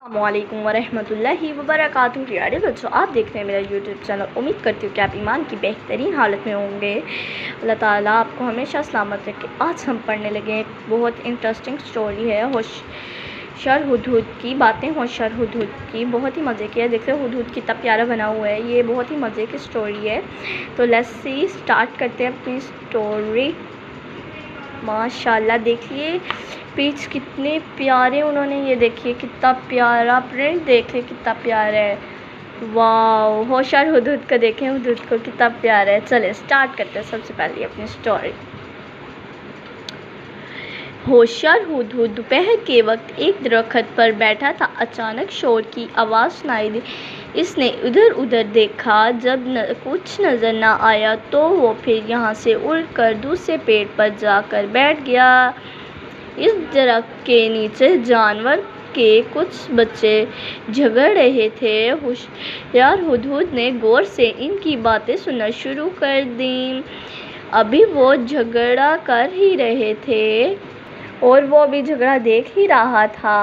السلام علیکم ورحمۃ اللہ وبرکاتہ۔ پیارے بچوں، آپ دیکھ رہے ہیں میرا یوٹیوب چینل۔ امید کرتی ہوں کہ آپ ایمان کی بہترین حالت میں ہوں گے۔ اللہ تعالیٰ آپ کو ہمیشہ سلامت رکھے۔ آج ہم پڑھنے لگے ایک بہت انٹرسٹنگ سٹوری ہے، ہوشیار ہدہد کی باتیں ہوشیار ہدہد کی۔ بہت ہی مزے کی ہے۔ دیکھ رہے ہو ہدہد کتنا پیارا بنا ہوا ہے۔ یہ بہت ہی مزے کی سٹوری ہے۔ تو لیٹس سی، اسٹارٹ کرتے ہیں اپنی سٹوری۔ ماشاءاللہ دیکھیے پیچ کتنے پیارے انہوں نے، یہ دیکھیے کتنا پیارا پرنٹ، دیکھیں کتنا پیارا ہے۔ واو، ہوشیار ہدہد کا دیکھیں، ہدہد کو کتنا پیارا ہے۔ چلے اسٹارٹ کرتے ہیں سب سے پہلے اپنی سٹوری۔ ہوشیار ہدہد دوپہر کے وقت ایک درخت پر بیٹھا تھا۔ اچانک شور کی آواز سنائی دی۔ اس نے ادھر ادھر دیکھا۔ جب کچھ نظر نہ آیا تو وہ پھر یہاں سے اڑ کر دوسرے پیڑ پر جا کر بیٹھ گیا۔ اس درخت کے نیچے جانور کے کچھ بچے جھگڑ رہے تھے۔ ہوشیار ہدہد نے غور سے ان کی باتیں سننا شروع کر دیں۔ ابھی وہ جھگڑا کر ہی رہے تھے اور وہ بھی جھگڑا دیکھ ہی رہا تھا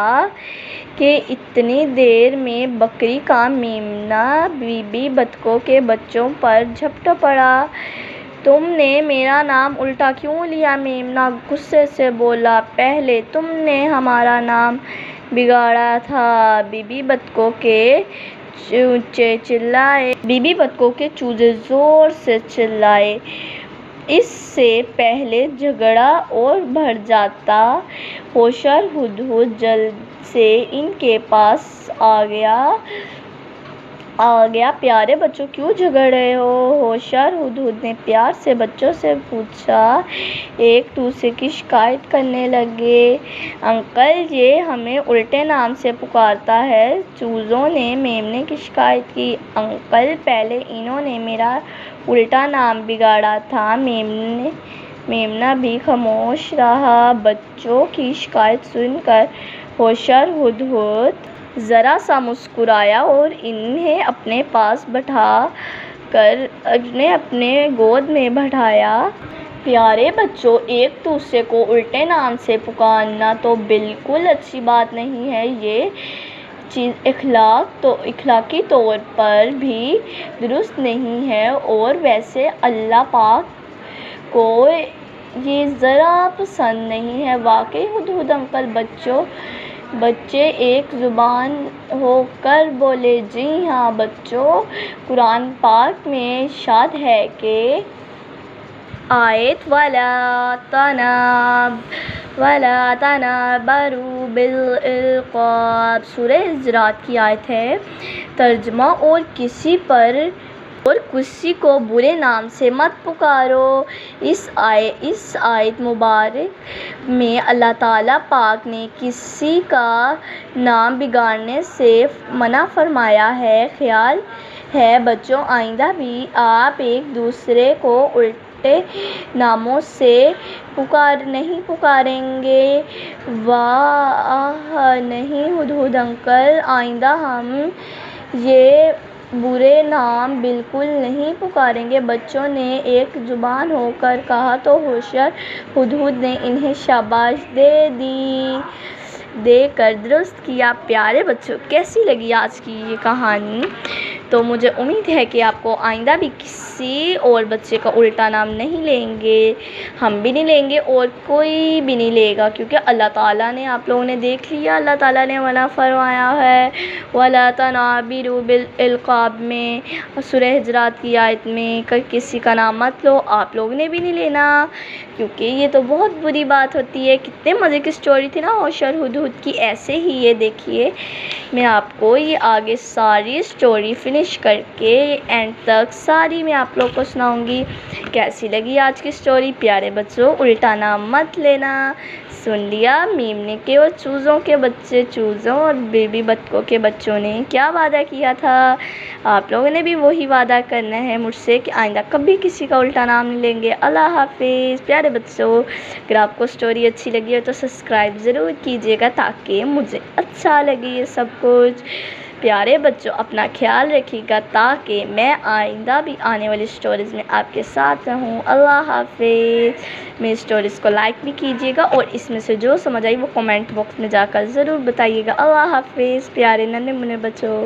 کہ اتنی دیر میں بکری کا میمنہ بی بی بطخوں کے بچوں پر جھپٹ پڑا۔ تم نے میرا نام الٹا کیوں لیا؟ میمنہ غصے سے بولا۔ پہلے تم نے ہمارا نام بگاڑا تھا، بی بی بطخوں کے چوزے چلائے۔ بی بی بطخوں کے چوزے زور سے چلائے۔ اس سے پہلے جھگڑا اور بڑھ جاتا۔ ہوشیار ہدہد جلد سے ان کے پاس آ گیا۔ پیارے بچوں، کیوں جھگڑ رہے ہو؟ ہوشیار ہدہد نے پیار سے بچوں سے پوچھا۔ ایک دوسرے کی شکایت کرنے لگے۔ انکل، یہ ہمیں الٹے نام سے پکارتا ہے، چوزوں نے میمنے کی شکایت کی۔ انکل، پہلے انہوں نے میرا الٹا نام بگاڑا تھا۔ میمنہ بھی خاموش رہا۔ بچوں کی شکایت سن کر ہوشیار ہدہد ذرا سا مسکرایا اور انہیں اپنے پاس بٹھا کر اپنے گود میں بٹھایا۔ پیارے بچوں، ایک دوسرے کو الٹے نام سے پکارنا تو بالکل اچھی بات نہیں ہے۔ یہ چیز اخلاقی طور پر بھی درست نہیں ہے، اور ویسے اللہ پاک کو یہ ذرا پسند نہیں ہے۔ واقعی ہدہد انکل، بچے ایک زبان ہو کر بولے۔ جی ہاں بچوں، قرآن پاک میں ارشاد ہے کہ آیت وَلَا تَنَابَرُوا بِالْأَلْقَابِ، سورہ حجرات کی آیت ہے۔ ترجمہ، اور کسی کو برے نام سے مت پکارو۔ اس آیت مبارک میں اللہ تعالیٰ پاک نے کسی کا نام بگاڑنے سے منع فرمایا ہے۔ خیال ہے بچوں، آئندہ بھی آپ ایک دوسرے کو الٹے ناموں سے نہیں پکاریں گے۔ واہ نہیں ہدہد انکل، آئندہ ہم یہ برے نام بالکل نہیں پکاریں گے، بچوں نے ایک زبان ہو کر کہا۔ تو ہوشیار ہدہد نے انہیں شاباشی دے کر درست کیا۔ پیارے بچوں، کیسی لگی آج کی یہ کہانی؟ تو مجھے امید ہے کہ آپ کو آئندہ بھی کسی اور بچے کا الٹا نام نہیں لیں گے، ہم بھی نہیں لیں گے اور کوئی بھی نہیں لے گا، کیونکہ اللہ تعالیٰ نے، آپ لوگوں نے دیکھ لیا، اللہ تعالیٰ نے منع فرمایا ہے وَلَا تَنَابَرُوا بِالْأَلْقَابِ میں، سورہ حجرات کی آیت میں کسی کا نام مت لو۔ آپ لوگوں نے بھی نہیں لینا، کیونکہ یہ تو بہت بری بات ہوتی ہے۔ کتنے مزے کی سٹوری تھی نا ہوشیار ہدہد کی۔ ایسے ہی یہ دیکھیے، میں آپ کو یہ آگے ساری سٹوری فنش کر کے اینڈ تک ساری میں آپ لوگ کو سناؤں گی۔ کیسی لگی آج کی سٹوری؟ پیارے بچوں، الٹا نام مت لینا۔ سن لیا میمنے کے اور چوزوں اور بیبی بطخوں کے بچوں نے کیا وعدہ کیا تھا؟ آپ لوگوں نے بھی وہی وعدہ کرنا ہے مجھ سے کہ آئندہ کبھی کسی کا الٹا نام نہیں لیں گے۔ اللہ حافظ پیارے بچوں۔ اگر آپ کو سٹوری اچھی لگی ہو تو سبسکرائب ضرور کیجیے گا، تاکہ مجھے اچھا لگے یہ سب کچھ۔ پیارے بچوں اپنا خیال رکھیے گا تاکہ میں آئندہ بھی آنے والی سٹوریز میں آپ کے ساتھ رہوں۔ اللہ حافظ۔ میری سٹوریز کو لائک بھی کیجیے گا اور اس میں سے جو سمجھ آئی وہ کمنٹ باکس میں جا کر ضرور بتائیے گا۔ اللہ حافظ پیارے ننھے منھے بچوں۔